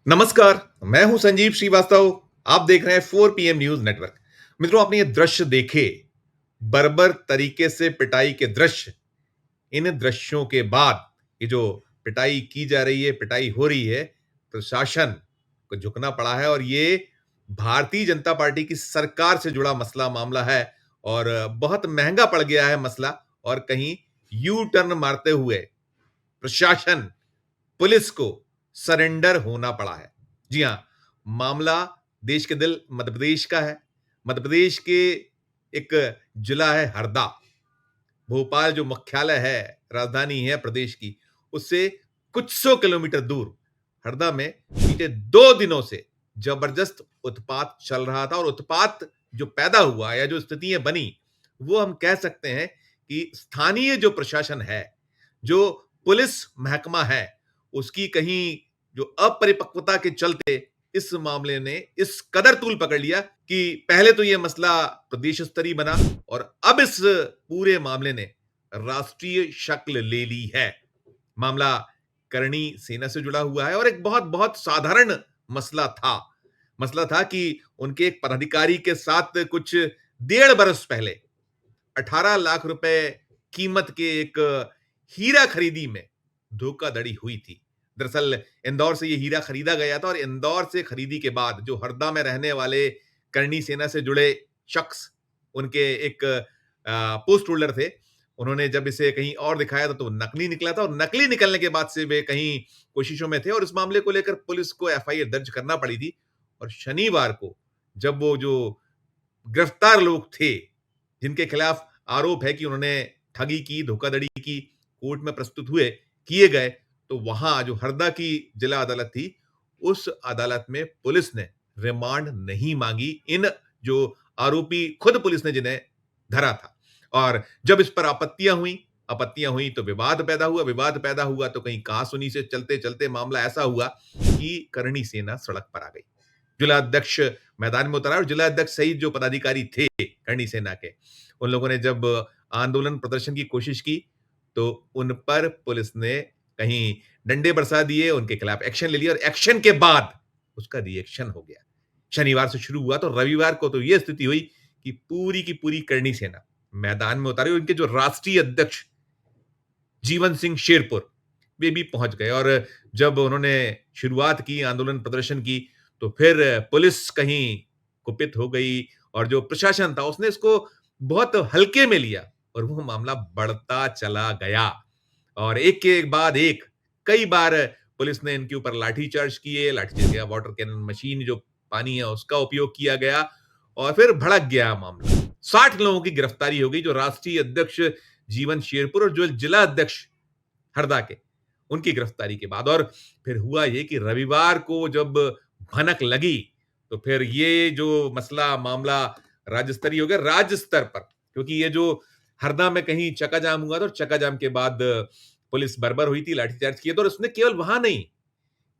नमस्कार। मैं हूं संजीव श्रीवास्तव। आप देख रहे हैं 4 PM न्यूज नेटवर्क। मित्रों, आपने ये दृश्य देखे, बर्बर तरीके से पिटाई के दृश्य। इन दृश्यों के बाद ये जो पिटाई की जा रही है, पिटाई हो रही है, प्रशासन को झुकना पड़ा है। और ये भारतीय जनता पार्टी की सरकार से जुड़ा मसला मामला है और बहुत महंगा पड़ गया है मसला। और कहीं यू टर्न मारते हुए प्रशासन, पुलिस को सरेंडर होना पड़ा है। जी हां, मामला देश के दिल मध्य प्रदेश का है। मध्य प्रदेश के एक जिला है हरदा। भोपाल जो मुख्यालय है, राजधानी है प्रदेश की, उससे कुछ सौ किलोमीटर दूर हरदा में बीते 2 दिनों से जबरदस्त उत्पात चल रहा था। और उत्पात जो पैदा हुआ या जो स्थितियां बनी, वो हम कह सकते हैं कि स्थानीय जो प्रशासन है, जो पुलिस महकमा है, उसकी कहीं जो अपरिपक्वता के चलते इस मामले ने इस कदर तूल पकड़ लिया कि पहले तो यह मसला प्रदेश स्तरीय बना और अब इस पूरे मामले ने राष्ट्रीय शक्ल ले ली है। मामला करणी सेना से जुड़ा हुआ है और एक बहुत बहुत साधारण मसला था। मसला था कि उनके एक पदाधिकारी के साथ कुछ 1.5 बरस पहले 18 लाख रुपए कीमत के एक हीरा खरीदी में धोखाधड़ी हुई थी। दरअसल इंदौर से यह हीरा खरीदा गया था और इंदौर से खरीदी के बाद जो हरदा में रहने वाले करणी सेना से जुड़े शख्स, उनके एक पोस्ट होल्डर थे, उन्होंने जब इसे कहीं और दिखाया था तो नकली निकला था। और नकली निकलने के बाद से वे कहीं कोशिशों में थे और इस मामले को लेकर पुलिस को एफआईआर दर्ज करना पड़ी थी। और शनिवार को जब वो जो गिरफ्तार लोग थे, जिनके खिलाफ आरोप है कि उन्होंने ठगी की, धोखाधड़ी की, कोर्ट में प्रस्तुत हुए, किए गए, तो वहां जो हरदा की जिला अदालत थी, उस अदालत में पुलिस ने रिमांड नहीं मांगी इन जो आरोपी खुद पुलिस ने जिन्हें धरा था। और जब इस पर आपत्तियां हुई तो विवाद पैदा हुआ तो कहीं कहासुनी से चलते चलते मामला ऐसा हुआ कि करणी सेना सड़क पर आ गई। जिला अध्यक्ष मैदान में उतरा और जिला अध्यक्ष सहित जो पदाधिकारी थे करणी सेना के, उन लोगों ने जब आंदोलन प्रदर्शन की कोशिश की तो उन पर पुलिस ने कहीं डंडे बरसा दिए, उनके खिलाफ एक्शन ले लिया और एक्शन के बाद उसका रिएक्शन हो गया। शनिवार से शुरू हुआ तो रविवार को तो यह स्थिति हुई कि पूरी की पूरी करणी सेना मैदान में उतारी और उनके जो राष्ट्रीय अध्यक्ष जीवन सिंह शेरपुर, वे भी पहुंच गए। और जब उन्होंने शुरुआत की, आंदोलन प्रदर्शन की, तो फिर पुलिस कहीं कुपित हो गई और जो प्रशासन था उसने इसको बहुत हल्के में लिया और वो मामला बढ़ता चला गया। और एक के बाद एक कई बार पुलिस ने इनके ऊपर लाठीचार्ज किए, लाठीचार्ज किया, वाटर कैनन मशीन जो पानी है उसका उपयोग किया गया और फिर भड़क गया मामला। 60 लोगों की गिरफ्तारी हो गई, जो राष्ट्रीय अध्यक्ष जीवन शेरपुर और जो जिला अध्यक्ष हरदा के, उनकी गिरफ्तारी के बाद। और फिर हुआ ये कि रविवार को जब भनक लगी तो फिर ये जो मसला मामला राज्य स्तरीय हो गया, राज्य स्तर पर। क्योंकि ये जो हरदा में कहीं चक्का जाम हुआ था और चक्का जाम के बाद पुलिस बर्बर हुई थी, लाठीचार्ज किए थे। और उसने केवल वहां नहीं,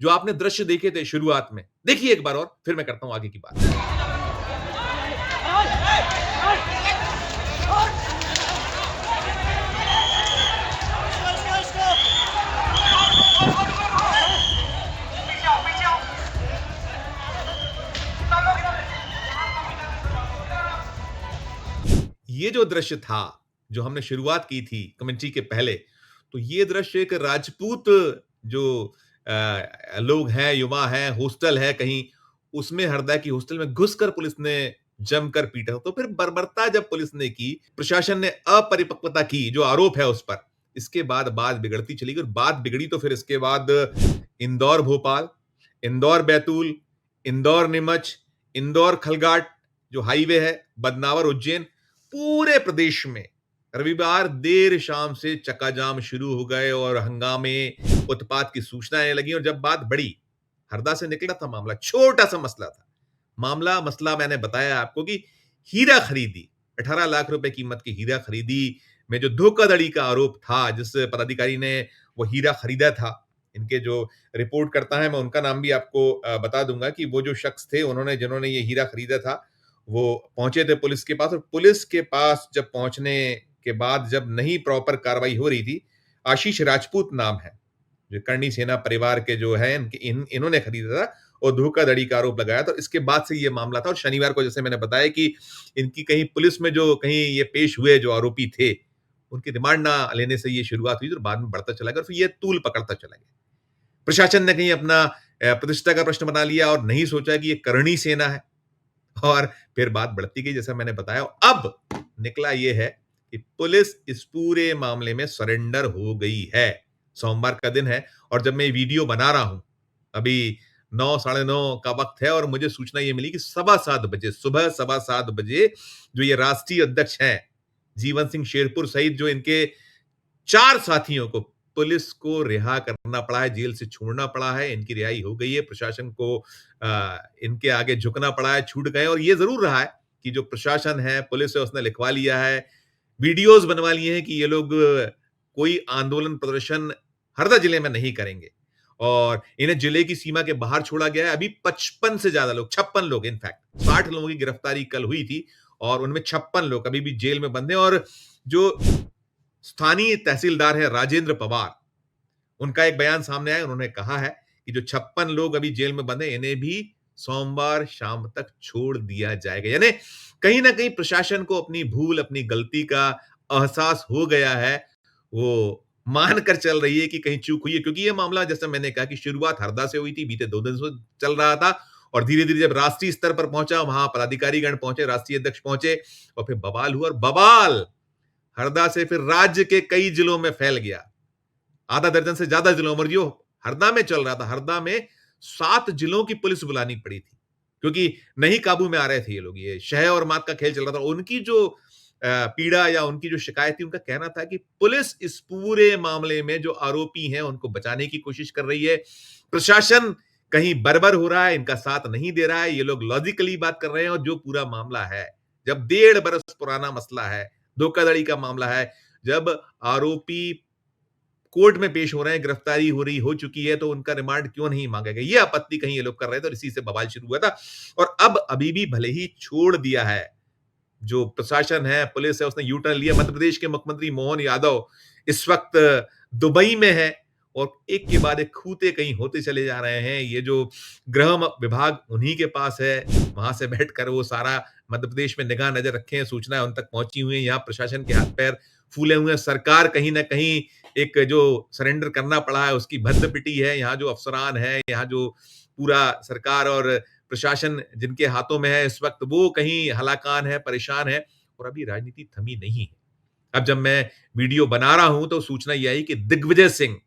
जो आपने दृश्य देखे थे शुरुआत में, देखिए एक बार और फिर मैं करता हूं आगे की बात। ये जो दृश्य था, जो हमने शुरुआत की थी कमेंट्री के पहले, तो ये दृश्य एक राजपूत जो लोग हैं, युवा हैं, हॉस्टल है कहीं, उसमें हरदा की हॉस्टल में घुसकर पुलिस ने जमकर पीटा। तो फिर बर्बरता जब पुलिस ने की, प्रशासन ने अपरिपक्वता की, जो आरोप है उस पर, इसके बाद बात बिगड़ती चली गई। और बात बिगड़ी तो फिर इसके बाद इंदौर भोपाल, इंदौर बैतूल, इंदौर नीमच, इंदौर खलघाट जो हाईवे है, बदनावर उज्जैन, पूरे प्रदेश में रविवार देर शाम से चक्काजाम शुरू हो गए और हंगामे, उत्पात की सूचनाएं लगी। और जब बात बड़ी, हरदा से निकला था मामला, छोटा सा मसला था। मसला मैंने बताया आपको कि हीरा खरीदी, 18 लाख रुपए कीमत की हीरा खरीदी में जो धोखाधड़ी का आरोप था, जिस पदाधिकारी ने वो हीरा खरीदा था, इनके जो रिपोर्ट करता है, मैं उनका नाम भी आपको बता दूंगा कि वो जो शख्स थे, जिन्होंने ये हीरा खरीदा था, वो पहुंचे थे पुलिस के पास। और पुलिस के पास जब पहुंचने के बाद, जब नहीं प्रॉपर कार्रवाई हो रही थी, आशीष राजपूत नाम है, जो करणी सेना परिवार के जो है इन्होंने खरीदा था और धोखाधड़ी का आरोप लगाया था। इसके बाद से ये मामला था और शनिवार को जैसे मैंने बताया कि इनकी कहीं पुलिस में जो कहीं ये पेश हुए जो आरोपी थे, उनकी रिमांड ना लेने से ये शुरुआत हुई और बाद में बढ़ता चला गया और फिर ये तूल पकड़ता चला गया। प्रशासन ने कहीं अपना प्रतिष्ठा का प्रश्न बना लिया और नहीं सोचा कि ये करणी सेना है और फिर बात बढ़ती गई जैसा मैंने बताया। अब निकला ये है कि पुलिस इस पूरे मामले में सरेंडर हो गई है। सोमवार का दिन है और जब मैं ये वीडियो बना रहा हूं, अभी 9 साढ़े 9 का वक्त है और मुझे सूचना ये मिली कि सवा 7 बजे, सुबह सवा 7 बजे जो ये राष्ट्रीय अध्यक्ष हैं, जीवन सिंह शेरपुर सहित जो इनके 4 साथियों को पुलिस को रिहा करना पड़ा है, जेल से छोड़ना पड़ा है, इनकी रिहाई हो गई है, प्रशासन को इनके आगे झुकना पड़ा है, छूट गए और ये ज़रूर रहा है कि जो प्रशासन है, पुलिस है, उसने लिखवा लिया है, वीडियोज़ बनवा लिए हैं कि ये लोग कोई आंदोलन प्रदर्शन हरदा जिले में नहीं करेंगे और इन्हें जिले की सीमा के बाहर छोड़ा गया है। अभी 55 से ज़्यादा लोग, 56 लोग इनफैक्ट 60 लोगों की गिरफ्तारी कल हुई थी और उनमें 56 लोग अभी भी जेल में बंद हैं और जो स्थानीय तहसीलदार है राजेंद्र पवार, उनका एक बयान सामने आया। उन्होंने कहा है कि जो 56 लोग अभी जेल में बंद हैं, इन्हें भी सोमवार शाम तक छोड़ दिया जाएगा। यानी कहीं ना कहीं प्रशासन को अपनी भूल, अपनी गलती का एहसास हो गया है। वो मानकर चल रही है कि कहीं चूक हुई है क्योंकि ये मामला जैसा मैंने कहा कि शुरुआत हरदा से हुई थी, बीते 2 दिन से चल रहा था और धीरे-धीरे जब राष्ट्रीय स्तर पर पहुंचा, वहां पदाधिकारीगण पहुंचे, राष्ट्रीय अध्यक्ष पहुंचे और फिर बवाल हुआ और बवाल हरदा से फिर राज्य के कई जिलों में फैल गया। आधा दर्जन से ज्यादा जिलों में, जो हरदा में चल रहा था, हरदा में 7 जिलों की पुलिस बुलानी पड़ी थी क्योंकि नहीं काबू में आ रहे थे ये लोग। ये शह और मात का खेल चल रहा था। उनकी जो पीड़ा या उनकी जो शिकायत थी, उनका कहना था कि पुलिस इस पूरे मामले में जो आरोपी हैं उनको बचाने की कोशिश कर रही है। प्रशासन कहीं बर्बर हो रहा है, इनका साथ नहीं दे रहा है। ये लोग लॉजिकली बात कर रहे हैं और जो पूरा मामला है, जब 1.5 बरस पुराना मसला है, धोखाधड़ी का मामला है, जब आरोपी कोर्ट में पेश हो रहे हैं, गिरफ्तारी हो चुकी है, तो उनका रिमांड क्यों नहीं मांगा गया? ये आपत्ति कहीं ये लोग कर रहे थे और इसी से बवाल शुरू हुआ था और अब अभी भी भले ही छोड़ दिया है, जो प्रशासन है, पुलिस है, उसने यू टर्न लिया। मध्य प्रदेश के मुख्यमंत्री मोहन यादव इस वक्त दुबई में है और एक के बाद एक खूंटे कहीं होते चले जा रहे हैं। ये जो गृह विभाग उन्हीं के पास है, वहां से बैठकर वो सारा मध्य प्रदेश में निगाह नजर रखे हैं, सूचनाएं उन तक पहुंची हुई हैं। यहाँ प्रशासन के हाथ पैर फूले हुए हैं। सरकार कहीं ना कहीं एक जो सरेंडर करना पड़ा है उसकी भद्द पिटी है। यहाँ जो अफसरान है, यहाँ जो पूरा सरकार और प्रशासन जिनके हाथों में है इस वक्त, वो कहीं हलाकान है, परेशान है और अभी राजनीति थमी नहीं है। अब जब मैं वीडियो बना रहा हूं तो सूचना यह आई कि दिग्विजय सिंह,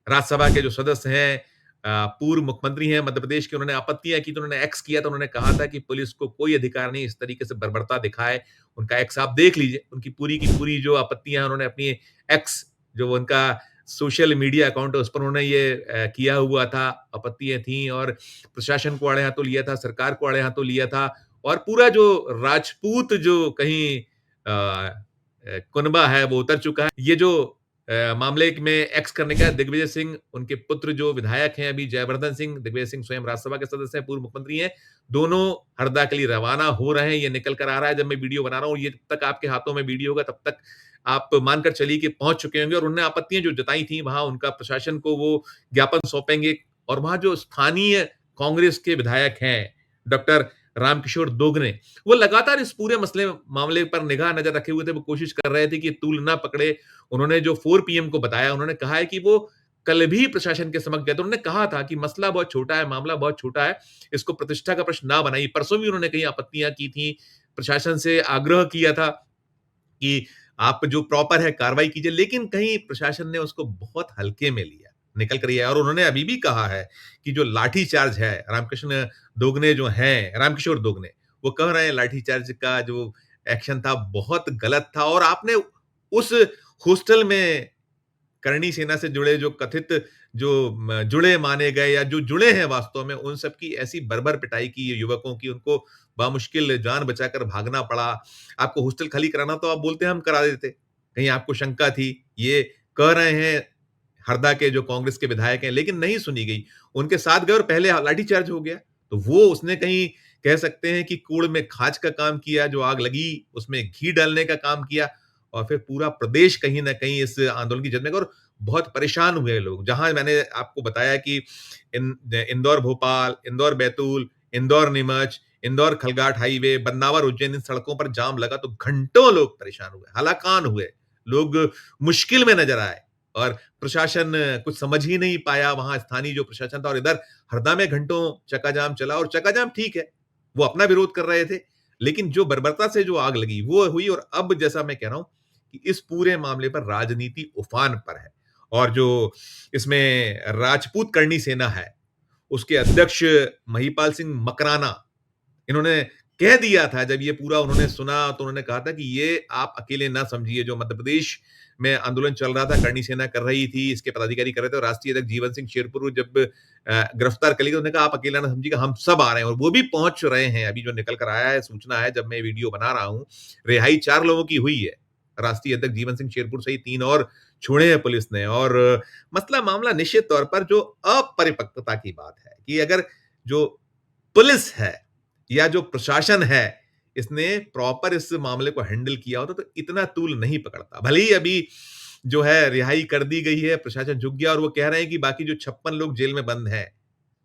राज्यसभा के जो सदस्य हैं, पूर्व मुख्यमंत्री हैं मध्य प्रदेश के, उन्होंने आपत्तियां की तो उन्होंने एक्स किया। तो उन्होंने कहा था कि पुलिस को कोई अधिकार नहीं इस तरीके से बर्बरता दिखाए। उनका एक्स आप देख लीजिए, उनकी पूरी की पूरी जो आपत्तियां उन्होंने अपनी एक्स, जो उनका सोशल मीडिया अकाउंट है, उस पर उन्होंने ये किया हुआ था। आपत्तियां थी और प्रशासन को आड़े हाथों लिया था, सरकार को आड़े हाथों लिया था और पूरा जो राजपूत जो कहीं कुनबा है वो उतर चुका है। ये जो मामले में एक्स करने का दिग्विजय सिंह, उनके पुत्र जो विधायक हैं अभी, जयवर्धन सिंह, दिग्विजय सिंह स्वयं राज्यसभा के सदस्य हैं, पूर्व मुख्यमंत्री हैं, दोनों हरदा के लिए रवाना हो रहे हैं। ये निकल कर आ रहा है जब मैं वीडियो बना रहा हूँ। ये जब तक आपके हाथों में वीडियो होगा तब तक आप मानकर चलिए कि पहुंच चुके होंगे और उन्होंने आपत्तियां जो जताई थी, वहां उनका प्रशासन को वो ज्ञापन सौंपेंगे और वहां जो स्थानीय कांग्रेस के विधायक हैं, डॉक्टर रामकिशोर दोगने, वो लगातार इस पूरे मसले मामले पर निगाह नजर रखे हुए थे। वो कोशिश कर रहे थे कि तूल ना पकड़े। उन्होंने जो 4 पीएम को बताया, उन्होंने कहा है कि वो कल भी प्रशासन के समक्ष गए थे। उन्होंने कहा था कि मसला बहुत छोटा है, मामला बहुत छोटा है, इसको प्रतिष्ठा का प्रश्न ना बनाइए। परसों भी उन्होंने कई आपत्तियां की थी, प्रशासन से आग्रह किया था कि आप जो प्रॉपर है कार्रवाई कीजिए, लेकिन कहीं प्रशासन ने उसको बहुत हल्के में लिया, निकल कर ये आया। और उन्होंने अभी भी कहा है कि जो लाठी चार्ज है, रामकृष्ण दोगने जो हैं, रामकिशोर दोगने, वो कह रहे हैं लाठी चार्ज का जो एक्शन था बहुत गलत था और आपने उस हॉस्टल में करणी सेना से जुड़े जो कथित जो जुड़े माने गए या जो जुड़े हैं वास्तव में, उन सब की ऐसी बर्बर पिटाई की ये युवकों की, उनको बामुश्किल जान बचाकर भागना पड़ा। आपको हॉस्टल खाली कराना तो आप बोलते हम करा देते, कहीं आपको शंका थी, ये कह रहे हैं हरदा के जो कांग्रेस के विधायक हैं, लेकिन नहीं सुनी गई। उनके साथ गए और पहले लाठीचार्ज हो गया। तो वो उसने कहीं कह सकते हैं कि कूड़ में खाज का काम किया, जो आग लगी उसमें घी डालने का काम किया और फिर पूरा प्रदेश कहीं न कहीं इस आंदोलन की जद में और बहुत परेशान हुए लोग। जहाँ मैंने आपको बताया कि इंदौर भोपाल, इंदौर बैतूल, इंदौर नीमच, इंदौर खलघाट हाईवे, बदनावर उज्जैन इन सड़कों पर जाम लगा तो घंटों लोग परेशान हुए, हलाकान हुए। लोग मुश्किल में नज़र आए और प्रशासन कुछ समझ ही नहीं पाया, वहाँ स्थानीय जो प्रशासन था और इधर हरदा में घंटों चक्का जाम चला और चक्का जाम ठीक है, वो अपना विरोध कर रहे थे। लेकिन जो बर्बरता से जो आग लगी, वो हुई और अब जैसा मैं कह रहा हूँ कि इस पूरे मामले पर राजनीति उफान पर है और जो इसमें राजपूत करनी सेना है, उसके अध्यक्ष महिपाल सिंह मकराना, इन्होंने कह दिया था जब ये पूरा उन्होंने सुना तो उन्होंने कहा था कि ये आप अकेले ना समझिए, जो मध्य प्रदेश में आंदोलन चल रहा था, करनी सेना कर रही थी, इसके पदाधिकारी कर रहे थे और राष्ट्रीय अध्यक्ष जीवन सिंह शेरपुर जब गिरफ्तार कर लिए, उन्होंने कहा आप अकेला ना समझिएगा, हम सब आ रहे हैं और वो भी पहुंच रहे हैं। अभी जो निकल कर आया है सूचना है, जब मैं वीडियो बना रहा हूँ, रिहाई 4 लोगों की हुई है। राष्ट्रीय अध्यक्ष जीवन सिंह शेरपुर सहित 3 और छोड़े हैं पुलिस ने और मसला मामला निश्चित तौर पर जो अपरिपक्वता की बात है कि अगर जो पुलिस है या जो प्रशासन है, इसने प्रॉपर इस मामले को हैंडल किया होता तो इतना तूल नहीं पकड़ता। भले ही अभी जो है रिहाई कर दी गई है, प्रशासन झुक गया और वो कह रहे हैं कि बाकी जो 56 लोग जेल में बंद हैं,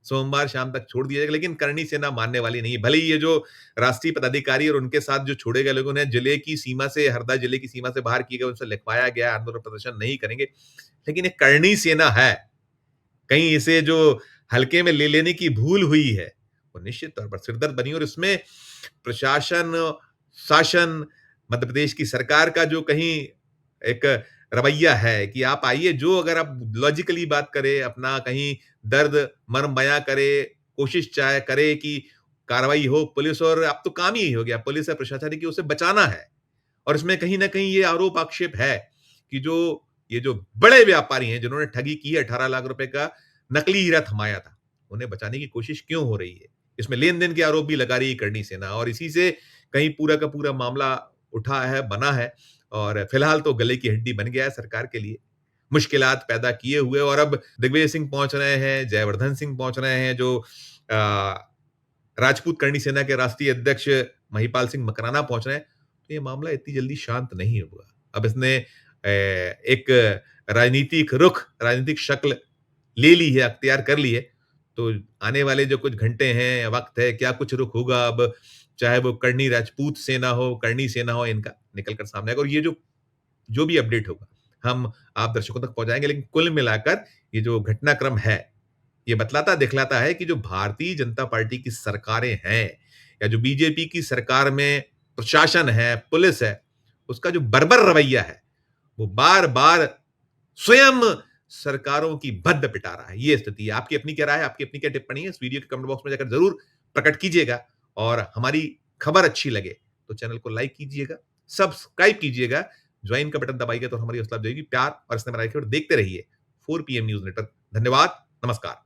सोमवार शाम तक छोड़ दिया जाएगा, लेकिन करनी सेना मानने वाली नहीं है। भले ही ये जो राष्ट्रीय पदाधिकारी और उनके साथ जो छोड़े गए लोगों ने जिले की सीमा से, हरदा जिले की सीमा से बाहर किए गए, उनसे लिखवाया गया आंदोलन प्रदर्शन नहीं करेंगे। लेकिन ये करनी सेना है, कहीं इसे जो हल्के में ले लेने की भूल हुई है, वो निश्चित तौर पर सिरदर्द बनी और इसमें प्रशासन, शासन, मध्य प्रदेश की सरकार का जो कहीं एक रवैया है कि आप आइए, जो अगर आप लॉजिकली बात करें, अपना कहीं दर्द मर्म बयाँ करे, कोशिश चाहे करे कि कार्रवाई हो, पुलिस और अब तो काम ही यही हो गया, पुलिस और प्रशासन है कि उसे बचाना है। और इसमें कहीं न कहीं ये आरोप आक्षेप है कि जो ये जो बड़े व्यापारी हैं, जिन्होंने ठगी की है 18 लाख रुपए का नकली हीरा थमाया था, उन्हें बचाने की कोशिश क्यों हो रही है? इसमें लेन-देन के आरोप भी लगा रही है करनी सेना और इसी से कहीं पूरा का पूरा मामला उठा है, बना है और फिलहाल तो गले की हड्डी बन गया है सरकार के लिए। मुश्किलात पैदा किए हुए और अब दिग्विजय सिंह पहुँच रहे हैं, जयवर्धन सिंह पहुँच रहे हैं जो राजपूत करनी सेना के राष्ट्रीय अध्यक्ष महिपाल सिंह मकराना पहुँच रहे हैं, तो ये मामला इतनी जल्दी शांत नहीं होगा। अब इसने एक राजनीतिक रुख, राजनीतिक शक्ल ले ली है, अख्तियार कर ली है, तो आने वाले जो कुछ घंटे हैं, वक़्त है, क्या कुछ रुख होगा अब, चाहे वो करनी राजपूत सेना हो, करनी सेना हो, इनका निकल कर सामने आएगा और ये जो जो भी अपडेट होगा, हम आप दर्शकों तक पहुँचाएँगे। लेकिन कुल मिलाकर ये जो घटनाक्रम है, ये बतलाता दिखलाता है कि जो भारतीय जनता पार्टी की सरकारें हैं या जो बीजेपी की सरकार में प्रशासन है, पुलिस है, उसका जो बर्बर रवैया है, वो बार-बार स्वयं सरकारों की भद्द पिटा रहा है। ये स्थिति है। आपकी अपनी क्या राय है? आपकी अपनी क्या टिप्पणी है? इस वीडियो के कमेंट बॉक्स में जाकर ज़रूर प्रकट कीजिएगा और हमारी खबर अच्छी लगे तो चैनल को लाइक कीजिएगा, सब्सक्राइब कीजिएगा, ज्वाइन का बटन दबाइएगा तो हमारी हौसला अफ़ज़ाई होगी। प्यार और स्नेह बनाए रखिए और देखते रहिए 4 पीएम न्यूज़ नेटवर्क। धन्यवाद, नमस्कार।